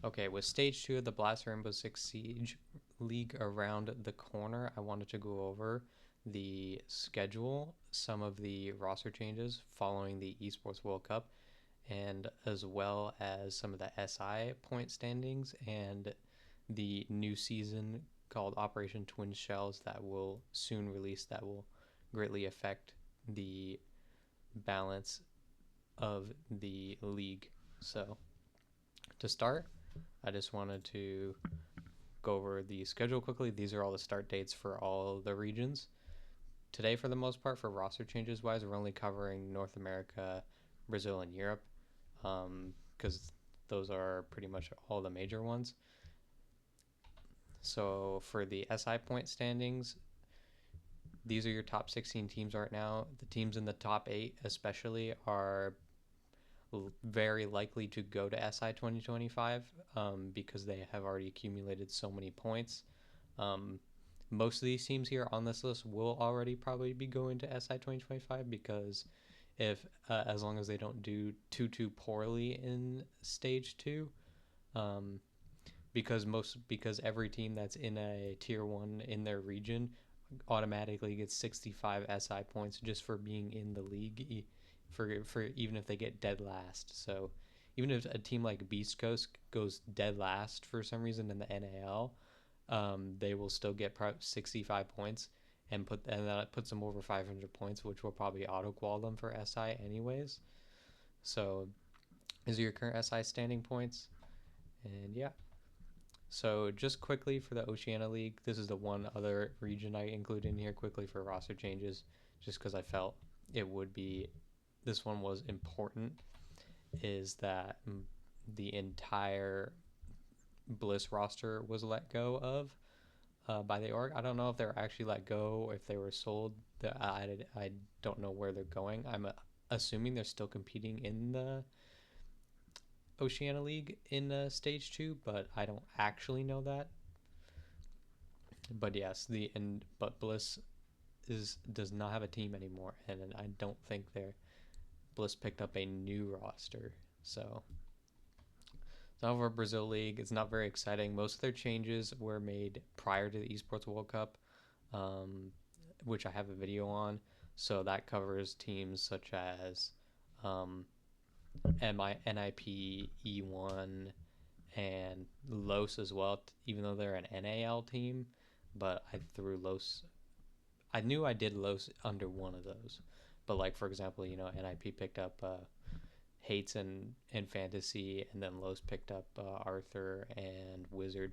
Okay, with Stage 2 of the Blast Rainbow Six Siege League around the corner, I wanted to go over the schedule, some of the roster changes following the Esports World Cup, and as well as some of the SI point standings and the new season called Operation Twin Shells that will soon release that will greatly affect the balance of the league. So, to start, I just wanted to go over the schedule quickly. These are all the start dates for all the regions. Today, for the most part, for roster changes wise, we're only covering North America, Brazil, and Europe, because those are pretty much all the major ones. So for the SI point standings, these are your top 16 teams right now. The teams in the top 8 especially are very likely to go to SI 2025 because they have already accumulated so many points. Um, Most of these teams here on this list will already probably be going to SI 2025 because if as long as they don't do too poorly in stage 2, um, because every team that's in a tier 1 in their region automatically gets 65 SI points just for being in the league, for even if they get dead last. So even if a team like Beast Coast goes dead last for some reason in the NAL, they will still get 65 points, and that puts them over 500 points, which will probably auto qual them for SI anyways. So these are your current SI standing points, and yeah. So just quickly for the Oceania League, this is the one other region I include in here quickly for roster changes, just because I felt it would be. This one was important. Is that the entire Bliss roster was let go of by the org. I don't know if they were actually let go or if they were sold. I don't know where they're going. I'm assuming they're still competing in the Oceania League in stage 2, but I don't actually know that. But yes, but Bliss does not have a team anymore, and I don't think Bliss picked up a new roster. So it's not over Brazil League. It's not very exciting. Most of their changes were made prior to the Esports World Cup, um, which I have a video on. So that covers teams such as um, NIP, E1, and Los as well, even though they're an NAL team. But I threw Los. I knew I did Los under one of those. But like, for example, NIP picked up Hates and Fantasy, and then Los picked up Arthur and Wizard.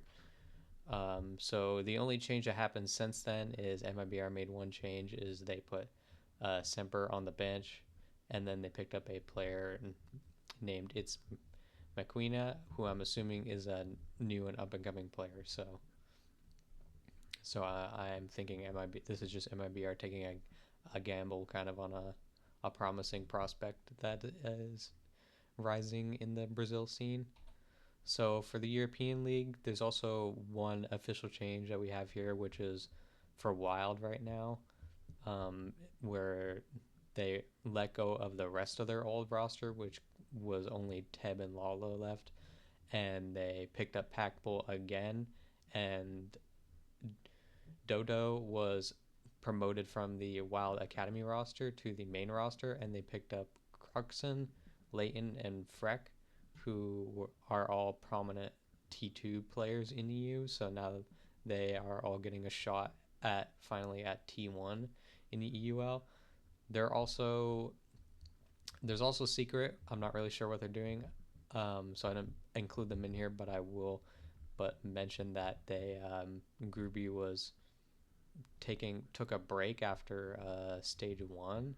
So the only change that happened since then is MIBR made one change, is they put Semper on the bench, and then they picked up a player named It's McQueena, who I'm assuming is a new and up and coming player. So I'm thinking this is just MIBR taking a gamble kind of on a promising prospect that is rising in the Brazil scene. So for the European League, there's also one official change that we have here, which is for Wild right now, where they let go of the rest of their old roster, which was only Teb and Lalo left, and they picked up Packbull again, and Dodo was promoted from the Wild Academy roster to the main roster, and they picked up Cruxon, Leighton, and Freck, who are all prominent T2 players in EU. So now they are all getting a shot at finally at T1 in the EUL. There's also Secret. I'm not really sure what they're doing, so I didn't include them in here, but I will. But mention that they Groovy took a break after stage 1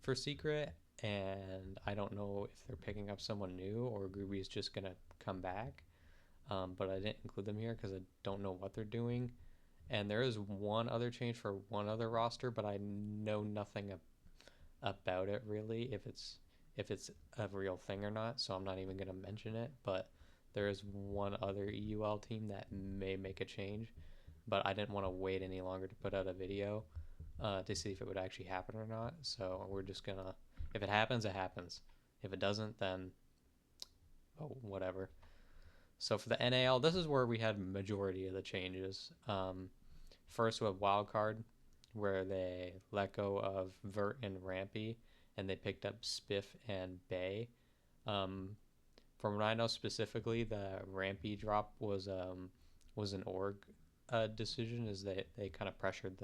for Secret, and I don't know if they're picking up someone new or Groovy is just gonna come back. But I didn't include them here because I don't know what they're doing. And there is one other change for one other roster, but I know nothing about it really, if it's a real thing or not. So I'm not even gonna mention it. But there is one other EUL team that may make a change, but I didn't want to wait any longer to put out a video to see if it would actually happen or not. So we're just gonna, if it happens, it happens. If it doesn't, then oh, whatever. So for the NAL, this is where we had majority of the changes. First with Wildcard, where they let go of Vert and Rampy, and they picked up Spiff and Bay. Um, from what I know specifically, the Rampy drop was an org decision, as they kind of pressured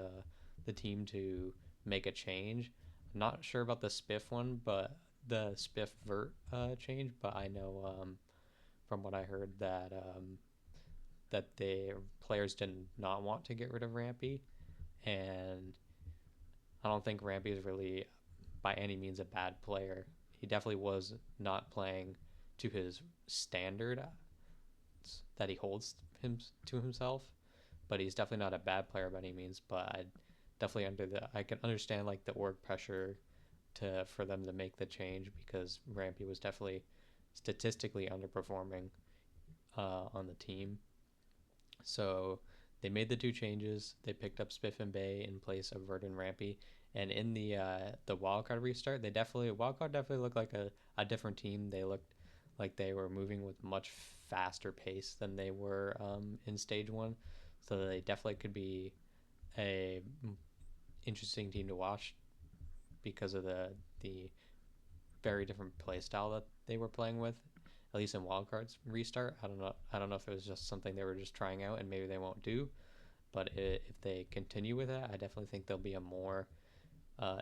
the team to make a change. I'm not sure about the Spiff one, but the Spiff Vert change, but I know from what I heard that the players did not want to get rid of Rampy, and I don't think Rampy is really by any means a bad player. He definitely was not playing to his standard that he holds him to himself, but he's definitely not a bad player by any means. But I can understand like the org pressure to for them to make the change, because Rampy was definitely statistically underperforming on the team. So they made the two changes. They picked up Spiff and Bay in place of Vert and Rampy. And in the wildcard restart, wildcard definitely looked like a different team. They looked like they were moving with much faster pace than they were in stage one. So they definitely could be a interesting team to watch because of the very different play style that they were playing with, at least in wildcards restart. I don't know if it was just something they were just trying out and maybe they won't do. But if they continue with that, I definitely think they'll be a more uh,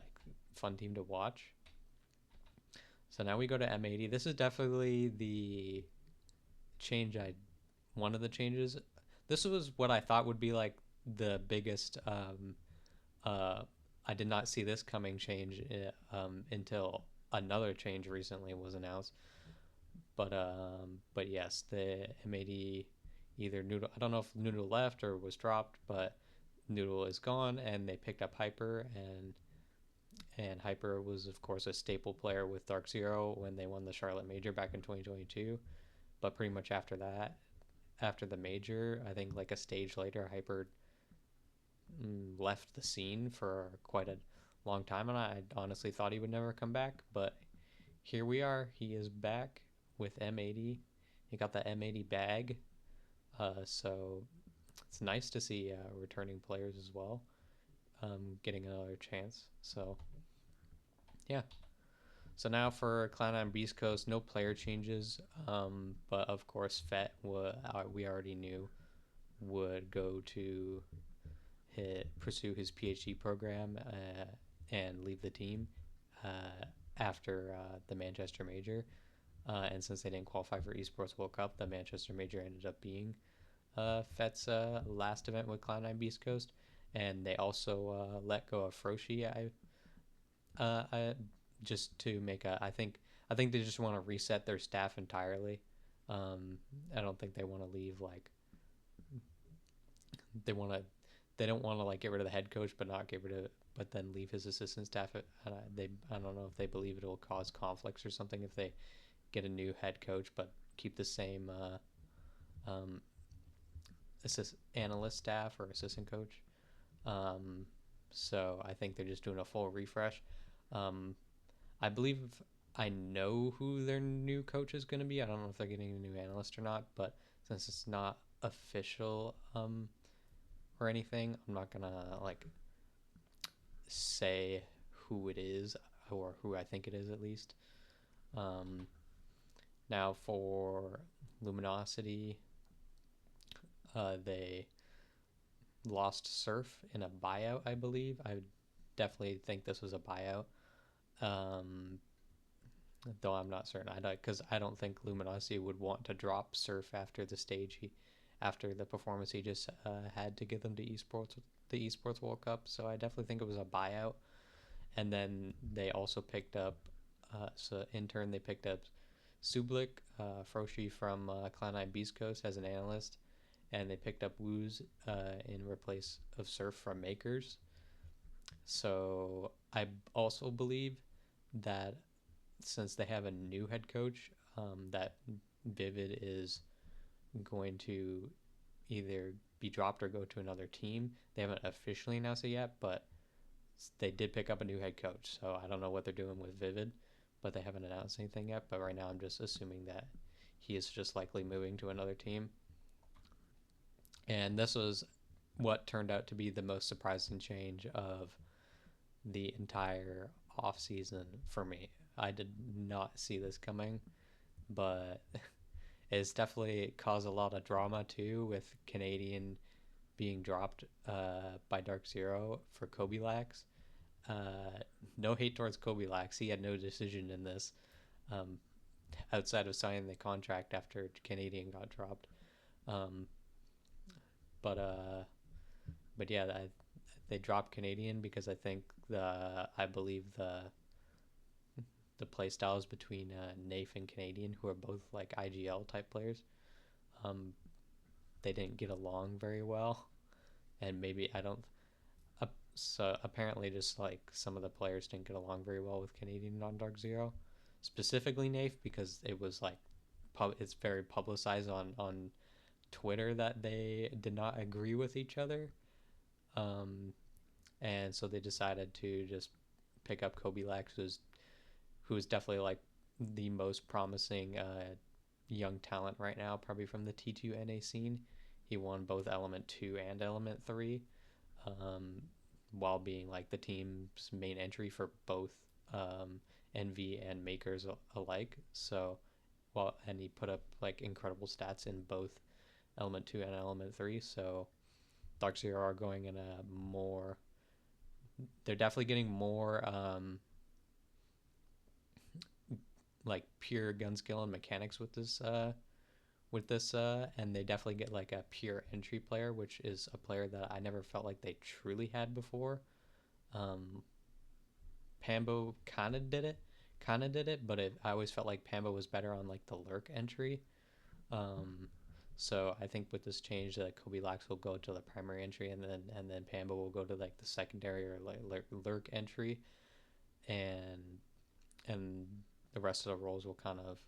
fun team to watch. So now we go to M80. This is definitely the change one of the changes. This was what I thought would be like the biggest. Uh, I did not see this coming change until another change recently was announced. But yes, the M80 either Noodle. I don't know if Noodle left or was dropped, but Noodle is gone, and they picked up Hyper, and Hyper was of course a staple player with Dark Zero when they won the Charlotte Major back in 2022. But pretty much after that, after the major, I think like a stage later, Hyper left the scene for quite a long time, and I honestly thought he would never come back. But here we are. He is back with M80. He got the M80 bag, so it's nice to see returning players as well getting another chance. So yeah. So now for Cloud9 Beast Coast, no player changes, but of course Fett we already knew would go to pursue his PhD program and leave the team after the Manchester Major. And since they didn't qualify for Esports World Cup, the Manchester Major ended up being Fett's last event with Cloud9 Beast Coast. And they also let go of Froshi. I just to make a. I think they just want to reset their staff entirely. I don't think they want to leave like they want to. They don't want to like get rid of the head coach, but not get rid of, but then leave his assistant staff. I don't know if they believe it will cause conflicts or something if they get a new head coach, but keep the same analyst staff or assistant coach. Um, so I think they're just doing a full refresh. Um, I believe I know who their new coach is going to be. I don't know if they're getting a new analyst or not, but since it's not official or anything, I'm not gonna like say who it is or who I think it is at least. Um, Now for Luminosity, they lost Surf in a buyout, I believe. I would definitely think this was a buyout, um, though I'm not certain. Because I don't think Luminosity would want to drop Surf after after the performance he just had to get them to the Esports World Cup. So I definitely think it was a buyout. And then they also picked up, so in turn they picked up Sublik, Froshi from Cloud9 Beast Coast as an analyst, and they picked up Wooz in replace of Surf from Makers. So I also believe that since they have a new head coach, that Vivid is going to either be dropped or go to another team. They haven't officially announced it yet, but they did pick up a new head coach. So I don't know what they're doing with Vivid, but they haven't announced anything yet. But right now I'm just assuming that he is just likely moving to another team. And this was what turned out to be the most surprising change of the entire off season for me. I did not see this coming, but it's definitely caused a lot of drama too, with Canadian being dropped by Dark Zero for Kobe Lax. No hate towards Kobe Lax. He had no decision in this, um, outside of signing the contract after Canadian got dropped. Um, but yeah, they dropped Canadian because I believe the play styles between Nafe and Canadian, who are both like IGL type players, um, they didn't get along very well, and maybe I don't. So apparently, just like some of the players didn't get along very well with Canadian on Dark Zero, specifically Nafe, because it was like it's very publicized on Twitter that they did not agree with each other, um, and so they decided to just pick up Kobe Lax, who is definitely like the most promising young talent right now, probably from the T2 NA scene. He won both Element 2 and Element 3, um, while being like the team's main entry for both NV and Makers alike. So, well, and he put up like incredible stats in both Element 2 and Element 3. So, Dark Zero are going in a more. They're definitely getting more like pure gun skill and mechanics with this, and they definitely get like a pure entry player, which is a player that I never felt like they truly had before. um Pambo kind of did it, but I always felt like Pambo was better on like the lurk entry. um so I think with this change, that Kobe Lax will go to the primary entry, and then Pambo will go to like the secondary or like lurk entry, and and the rest of the roles will kind of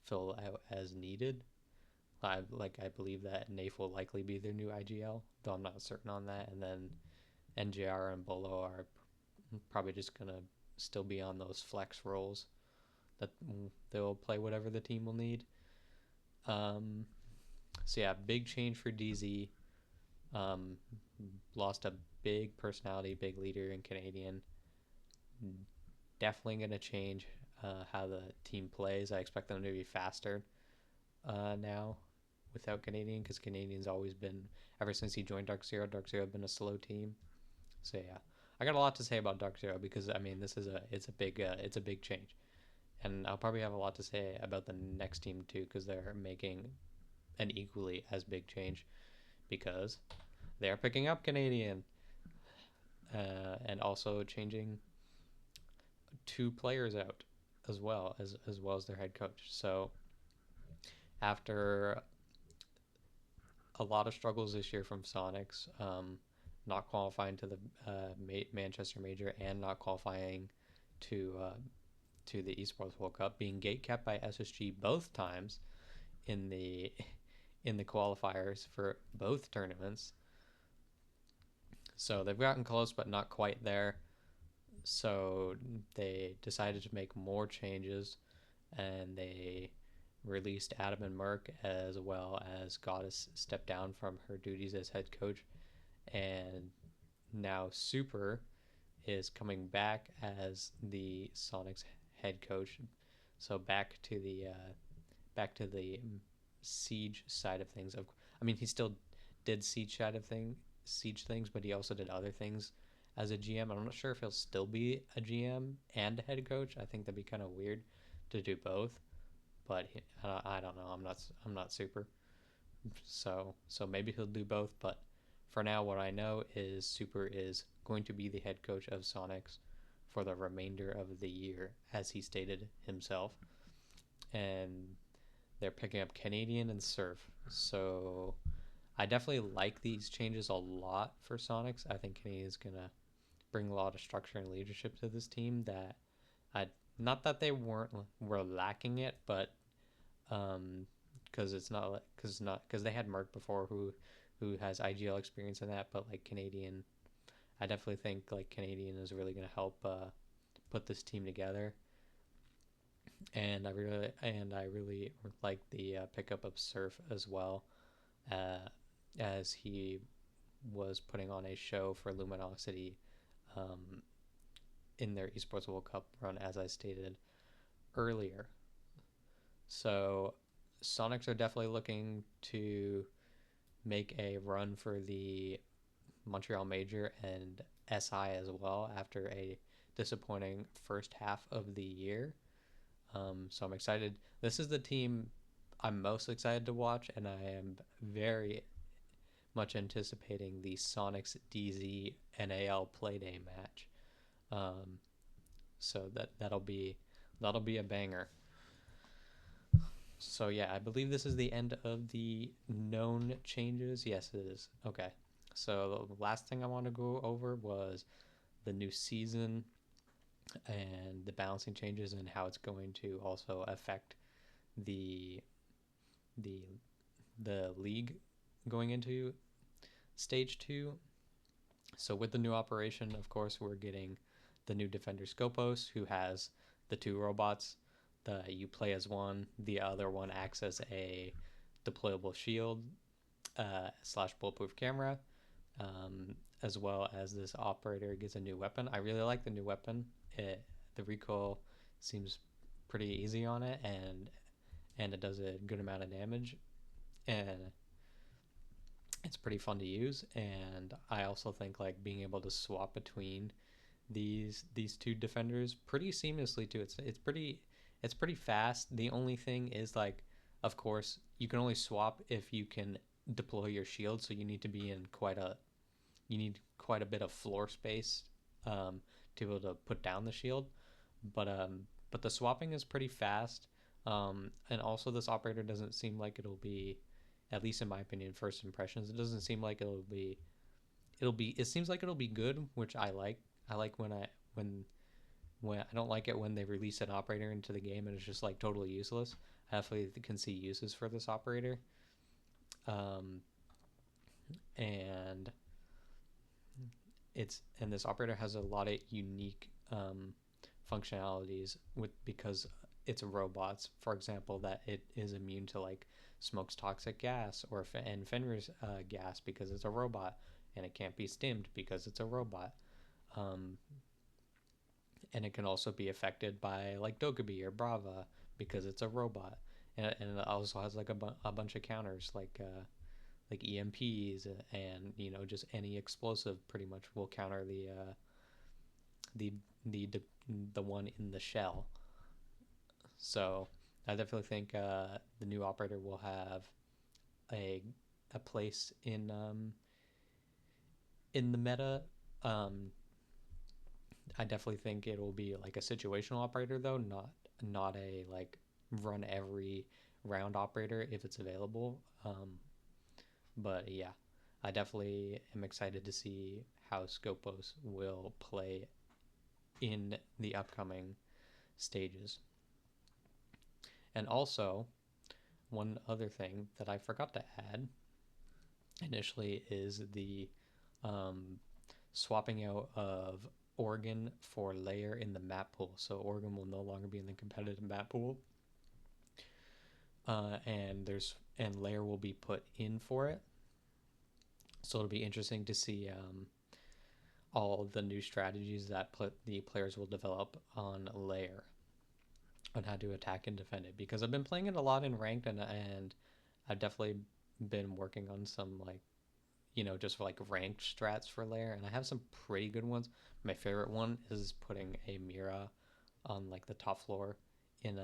fill out as needed. I believe that Nafe will likely be their new IGL, though I'm not certain on that. And then NJR and Bolo are probably just gonna still be on those flex roles that they'll play whatever the team will need. Um, so yeah, big change for DZ. Um, Lost a big personality, big leader in Canadian. Definitely gonna change how the team plays. I expect them to be faster now without Canadian, because Canadian's always been, ever since he joined Dark Zero been a slow team. So yeah, I got a lot to say about Dark Zero, because I mean it's a big change, and I'll probably have a lot to say about the next team too, because they're making an equally as big change, because they're picking up Canadian, and also changing two players out as well as their head coach. So after a lot of struggles this year from Sonics, not qualifying to the Manchester Major, and not qualifying to the Esports World Cup, being gate kept by SSG both times in the qualifiers for both tournaments. So they've gotten close, but not quite there. So they decided to make more changes, and they released Adam and Merc, as well as Goddess stepped down from her duties as head coach, and now Super is coming back as the Sonics head coach. So back to the siege side of things. I mean, he still did siege things, but he also did other things as a GM. I'm not sure if he'll still be a GM and a head coach. I think that'd be kind of weird to do both, but I don't know. I'm not super. So maybe he'll do both, but for now, what I know is Super is going to be the head coach of Sonics for the remainder of the year, as he stated himself. And they're picking up Canadian and Surf. So I definitely like these changes a lot for Sonics. I think Canadian's going to bring a lot of structure and leadership to this team that I, not that they were lacking it, but because because they had Merc before, who has IGL experience in that. But like Canadian, I definitely think like Canadian is really going to help put this team together. and I really like the pickup of Surf as well, uh, as he was putting on a show for Luminosity um, in their Esports World Cup run, as I stated earlier. So Sonics are definitely looking to make a run for the Montreal Major and SI as well after a disappointing first half of the year. So I'm excited. This is the team I'm most excited to watch, and I am very much anticipating the Sonics DZ NAL Playday match. Um, so that'll be a banger. So yeah, I believe this is the end of the known changes. Yes, it is. Okay. So the last thing I want to go over was the new season and the balancing changes and how it's going to also affect the the the league going into stage 2. So with the new operation, of course, we're getting the new defender Scopos, who has the 2 robots. You play as one, the other one acts as a deployable shield slash bulletproof camera, as well as this operator gets a new weapon. I really like the new weapon. The recoil seems pretty easy on it, and it does a good amount of damage, and it's pretty fun to use. And I also think like being able to swap between these 2 defenders pretty seamlessly too. It's pretty fast. The only thing is like, of course, you can only swap if you can deploy your shield, so you need quite a bit of floor space um, to be able to put down the shield. But the swapping is pretty fast, and also this operator doesn't seem like it'll be, at least in my opinion, first impressions. It doesn't seem like it'll be. It'll be. It seems like it'll be good, which I like. I like when I don't like it when they release an operator into the game and it's just like totally useless. I definitely can see uses for this operator, um, and this operator has a lot of unique functionalities because it's robots. For example, that it is immune to like smoke's toxic gas and Fenrir's gas because it's a robot, and it can't be stimmed because it's a robot. Um, and it can also be affected by like Dokkaebi or Brava because it's a robot, and it also has like a bunch of counters like EMPs, and just any explosive pretty much will counter the the the one in the shell. So I definitely think the new operator will have a a place in the meta. Um, I definitely think it will be like a situational operator though, not a like run every round operator if it's available. But yeah, I definitely am excited to see how Scopos will play in the upcoming stages. And also, one other thing that I forgot to add initially is the um, swapping out of Oregon for Layer in the map pool. So Oregon will no longer be in the competitive map pool, and Layer will be put in for it. So it'll be interesting to see all the new strategies that the players will develop on Layer on how to attack and defend it. Because I've been playing it a lot in ranked, and I've definitely been working on some like just like ranked strats for Layer, and I have some pretty good ones. My favorite one is putting a Mira on like the top floor in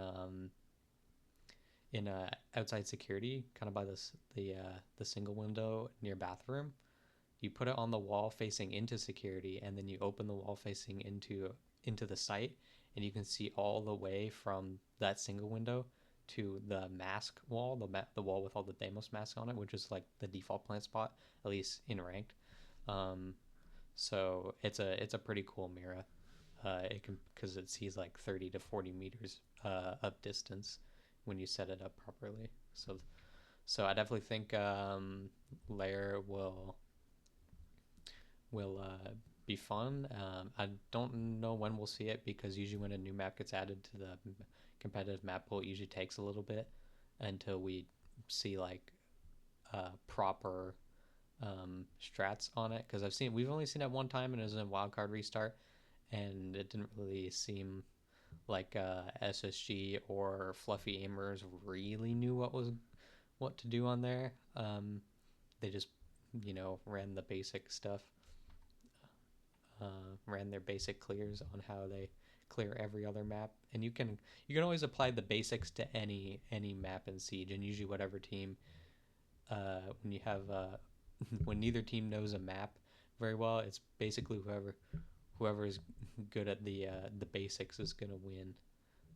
outside security, kind of by the single window near bathroom. You put it on the wall facing into security, and then you open the wall facing into the site, and you can see all the way from that single window to the mask wall, the wall with all the Deimos masks on it, which is like the default plant spot, at least in ranked. Um, so it's a pretty cool mirror. It can, because it sees like 30 to 40 meters of distance when you set it up properly. So I definitely think Layer will be fun. I don't know when we'll see it because usually when a new map gets added to the competitive map pool, it usually takes a little bit until we see like proper strats on it. Because we've only seen it one time, and it was in wildcard restart, and it didn't really seem like SSG or Fluffy Aimers really knew what to do on there. They just ran the basic stuff, ran their basic clears on how they clear every other map, and you can always apply the basics to any map in Siege, and usually whatever team when you have when neither team knows a map very well, it's basically whoever is good at the basics is gonna win.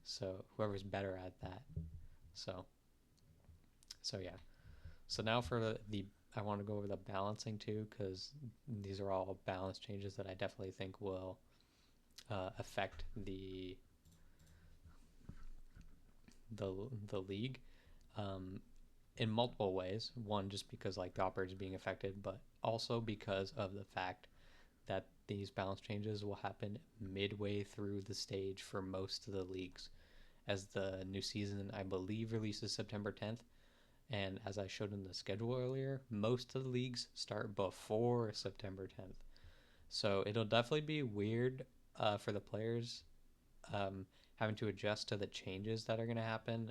So whoever's better at that. So yeah. So now for the I want to go over the balancing too, because these are all balance changes that I definitely think will affect the league in multiple ways. One, just because like the operators being affected, but also because of the fact that these balance changes will happen midway through the stage for most of the leagues, as the new season I believe releases September 10th. And as I showed in the schedule earlier, most of the leagues start before September 10th. So it'll definitely be weird for the players having to adjust to the changes that are going to happen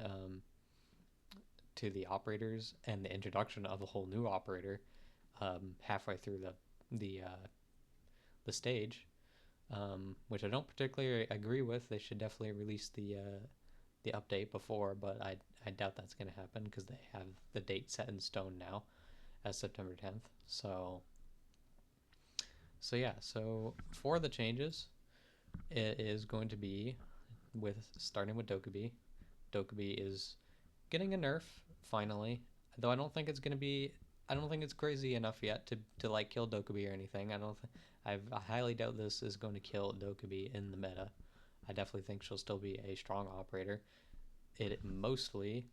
to the operators and the introduction of a whole new operator halfway through the stage, which I don't particularly agree with. They should definitely release the update before, but I doubt that's going to happen because they have the date set in stone now as September 10th. So yeah, so for the changes, it is going to be starting with Dokkaebi. Dokkaebi is getting a nerf finally, though I don't think it's crazy enough yet to like kill Dokkaebi or anything. I highly doubt this is going to kill Dokkaebi in the meta. I definitely think she'll still be a strong operator. It mostly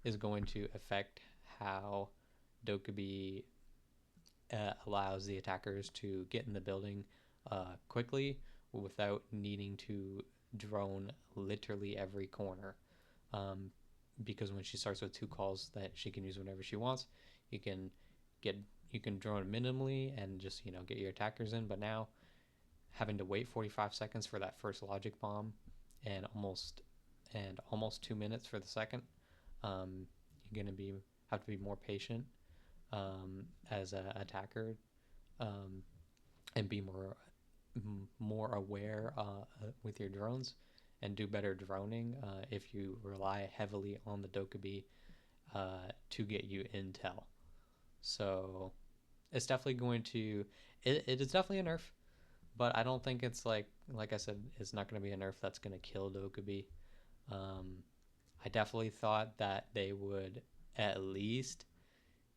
is going to affect how Dokkaebi allows the attackers to get in the building quickly without needing to drone literally every corner. Because when she starts with 2 calls that she can use whenever she wants, you can drone minimally and just get your attackers in. But now having to wait 45 seconds for that first logic bomb and almost 2 minutes for the second, you're gonna have to be more patient as an attacker, and be more aware with your drones and do better droning if you rely heavily on the Dokkaebi to get you intel. So it's definitely going to it is definitely a nerf, but I don't think it's like I said, it's not going to be a nerf that's going to kill Dokkaebi. I definitely thought that they would at least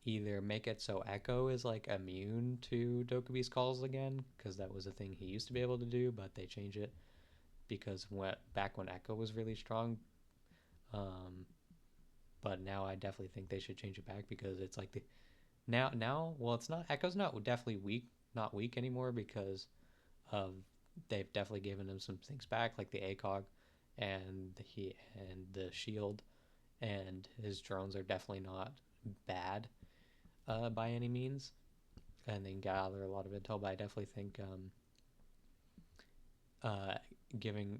either make it so Echo is like immune to Dokkaebi's calls again, because that was a thing he used to be able to do, but they changed it because back when Echo was really strong. But now I definitely think they should change it back, because it's like well, it's not Echo's not weak anymore, because of they've definitely given him some things back, like the ACOG and the shield, and his drones are definitely not bad by any means, and they can gather a lot of intel. But I definitely think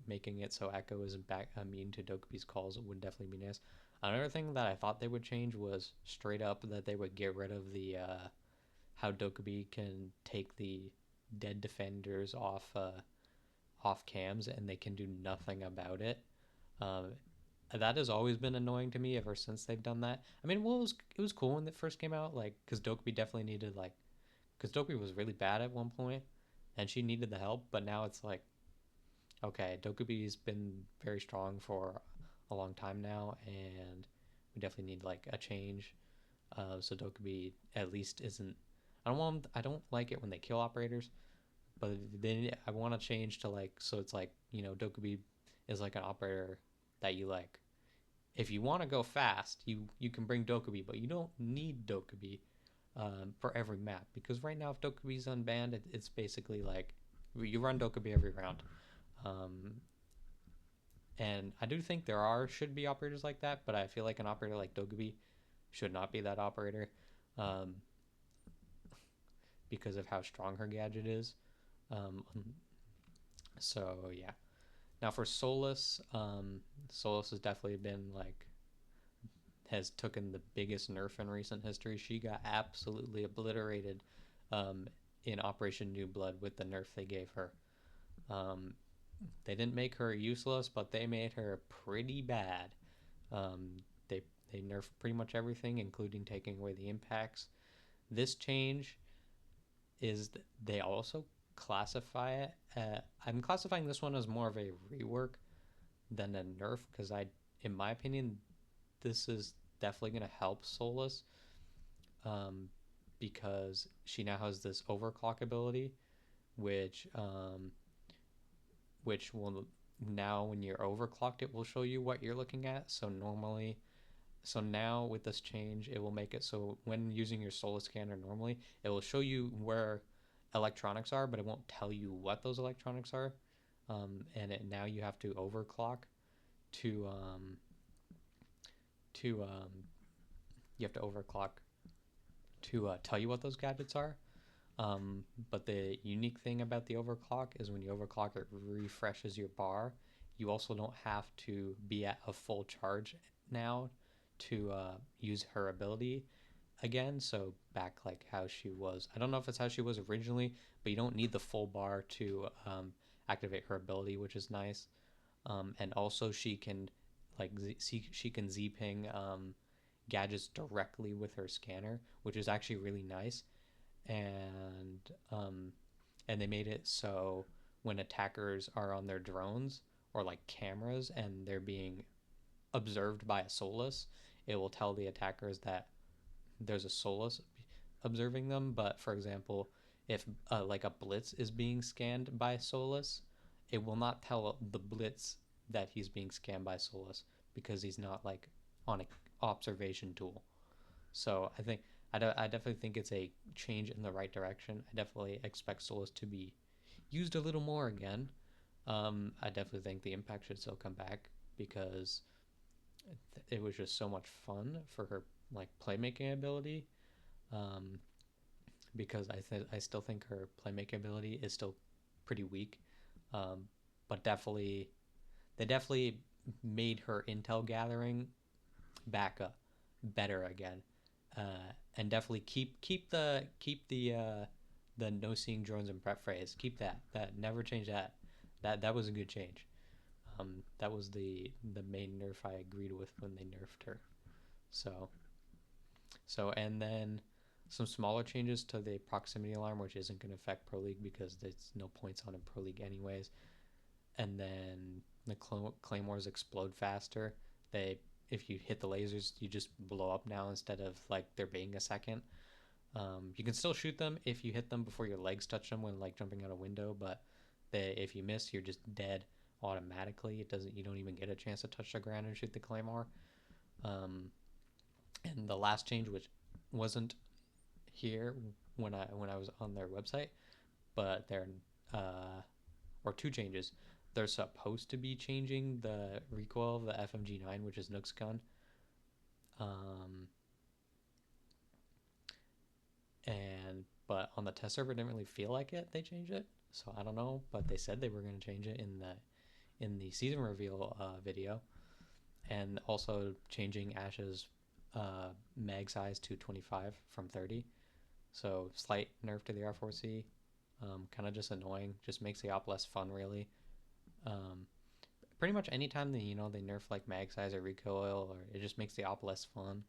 making it so Echo isn't back immune to Dokkaebi's calls would definitely be nice. Another thing that I thought they would change was straight up that they would get rid of the how Dokkaebi can take the dead defenders off cams and they can do nothing about it. That has always been annoying to me ever since they've done that. I mean, well, it was cool when it first came out, like, because Dokkaebi definitely needed, like, because Dokkaebi was really bad at one point, and she needed the help. But now it's like, okay, Dokkaebi's been very strong for a long time now, and we definitely need like a change. So Dokkaebi at least isn't. I don't like it when they kill operators, but then I want to change to like, so it's like, Dokkaebi is like an operator that you like. If you want to go fast, you can bring Dokkaebi, but you don't need Dokkaebi for every map, because right now if Dokkaebi's unbanned, it's basically like you run Dokkaebi every round. And I do think should be operators like that, but I feel like an operator like Dogobi should not be that operator, um, because of how strong her gadget is. Um, so yeah. Now for Solus, Solus has definitely been like has taken the biggest nerf in recent history. She got absolutely obliterated um, in Operation New Blood with the nerf they gave her. Um, they didn't make her useless, but they made her pretty bad. Um, they they nerfed pretty much everything, including taking away the impacts. This change is they also classify it. I'm classifying this one as more of a rework than a nerf because in my opinion, this is definitely going to help Solus, um, because she now has this overclock ability, which will now when you're overclocked, it will show you what you're looking at. So now with this change, it will make it so when using your Solus scanner normally, it will show you where electronics are, but it won't tell you what those electronics are. Now you have to overclock to to you have to overclock to tell you what those gadgets are. But the unique thing about the overclock is when you overclock, it refreshes your bar. You also don't have to be at a full charge now to use her ability again. So back like how she was. I don't know if it's how she was originally, but you don't need the full bar to activate her ability, which is nice. And also she can she can Z ping gadgets directly with her scanner, which is actually really nice. And um, and they made it so when attackers are on their drones or like cameras and they're being observed by a Solus, it will tell the attackers that there's a Solus observing them. But for example, if like a Blitz is being scanned by Solus, it will not tell the Blitz that he's being scanned by Solus because he's not like on an observation tool. So I definitely think it's a change in the right direction. I definitely expect Solus to be used a little more again. I definitely think the impact should still come back because it was just so much fun for her like playmaking ability. Um, because I still think her playmaking ability is still pretty weak. Um, but they definitely made her intel gathering back up better again. And definitely keep the no seeing drones and prep phrase. Keep that never change that. That was a good change. That was the main nerf I agreed with when they nerfed her. So and then some smaller changes to the proximity alarm, which isn't going to affect Pro League because there's no points on in Pro League anyways. And then the claymores explode faster. They If you hit the lasers, you just blow up now instead of like there being a second. You can still shoot them if you hit them before your legs touch them when like jumping out a window, but if you miss, you're just dead automatically. You don't even get a chance to touch the ground and shoot the claymore. Um, and the last change, which wasn't here when I was on their website, but they're or two changes. They're supposed to be changing the recoil of the FMG9, which is Nook's gun. Um, but on the test server, it didn't really feel like it. They changed it, so I don't know. But they said they were going to change it in the season reveal video, and also changing Ash's mag size to 25 from 30. So slight nerf to the R4C. Kind of just annoying. Just makes the op less fun, really. Um, Pretty much anytime they they nerf like mag size or recoil, or it just makes the op less fun.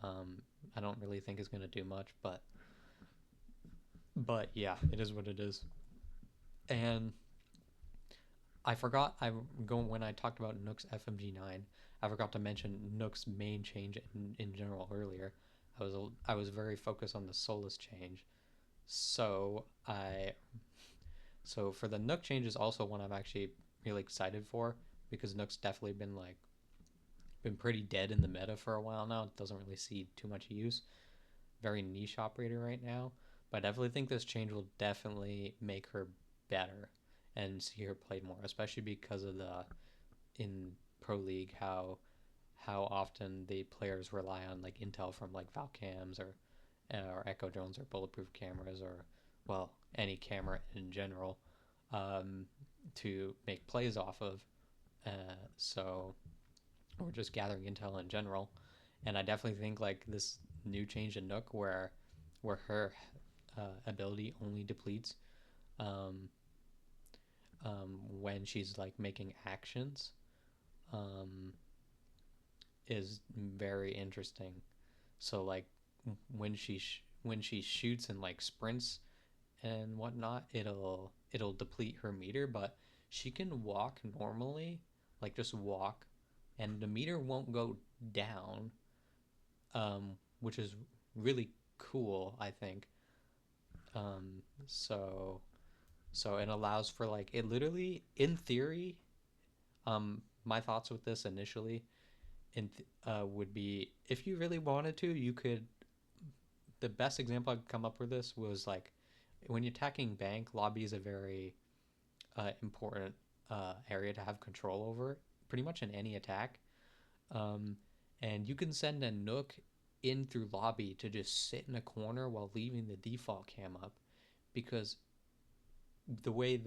I don't really think it's gonna do much, but yeah, it is what it is. And I forgot when I talked about Nook's FMG9, I forgot to mention Nook's main change in general earlier. I was very focused on the Solus change. So for the Nook change is also one I'm actually really excited for because Nook's definitely been pretty dead in the meta for a while now. It doesn't really see too much use. Very niche operator right now. But I definitely think this change will definitely make her better and see her played more, especially because of in Pro League how often the players rely on like intel from like Valcams or Echo drones or bulletproof cameras or well any camera in general um, to make plays off of. So we're just gathering intel in general, and I definitely think like this new change in Nook where her ability only depletes um, when she's like making actions um, is very interesting. So like when she shoots and like sprints and whatnot, it'll deplete her meter, but she can walk normally, like just walk, and the meter won't go down, which is really cool, I think. Um, so so it allows for like it literally in theory. My thoughts with this initially would be if you really wanted to, you could. The best example I could come up with this was like when you're attacking bank, lobby is a very important area to have control over, pretty much in any attack. Um, and you can send a Nook in through lobby to just sit in a corner while leaving the default cam up, because the way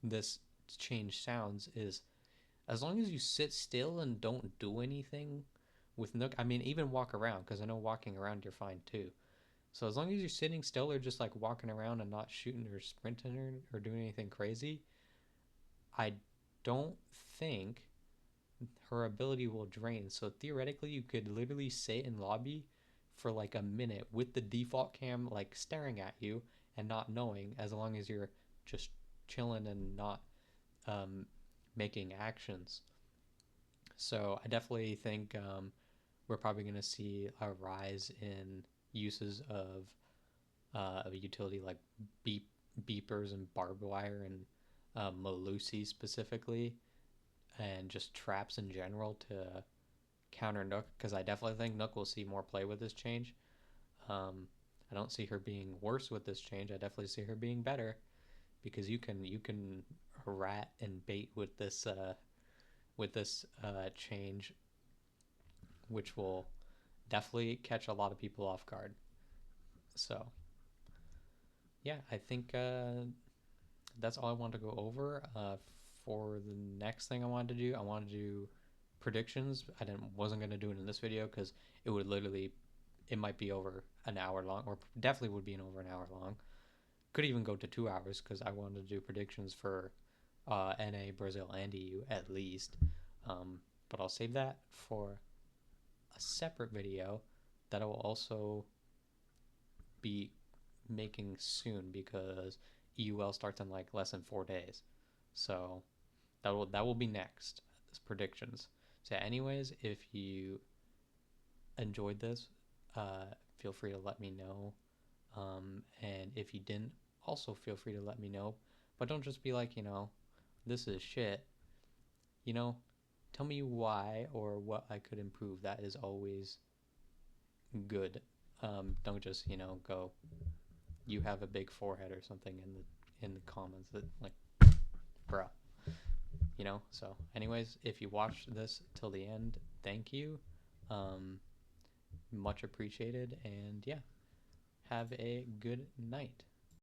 this change sounds is as long as you sit still and don't do anything with Nook, I mean, even walk around, because I know walking around you're fine too. So as long as you're sitting still or just like walking around and not shooting or sprinting or doing anything crazy, I don't think her ability will drain. So theoretically, you could literally sit in lobby for like a minute with the default cam like staring at you and not knowing, as long as you're just chilling and not um, making actions. So I definitely think we're probably going to see a rise in uses of a utility like beep beepers and barbed wire and Melusi specifically, and just traps in general to counter Nook, because I definitely think Nook will see more play with this change. Um, I don't see her being worse with this change. I definitely see her being better, because you can rat and bait with this change, which will definitely catch a lot of people off guard. So yeah, I think that's all I wanted to go over. For the next thing I wanted to do, I wanted to do predictions. I didn't wasn't gonna do it in this video because it would literally it might be over an hour long, or definitely would be in over an hour long. Could even go to 2 hours because I wanted to do predictions for NA, Brazil, and EU at least. But I'll save that for a separate video that I will also be making soon, because EUL starts in like less than 4 days. So that will be next as predictions. So anyways, if you enjoyed this, feel free to let me know. And if you didn't, also feel free to let me know. But don't just be like, this is shit. You know, tell me why or what I could improve. That is always good. Don't just, go, you have a big forehead or something in the comments that like, bruh. So anyways, if you watched this till the end, thank you. Um, Much appreciated, and yeah, have a good night.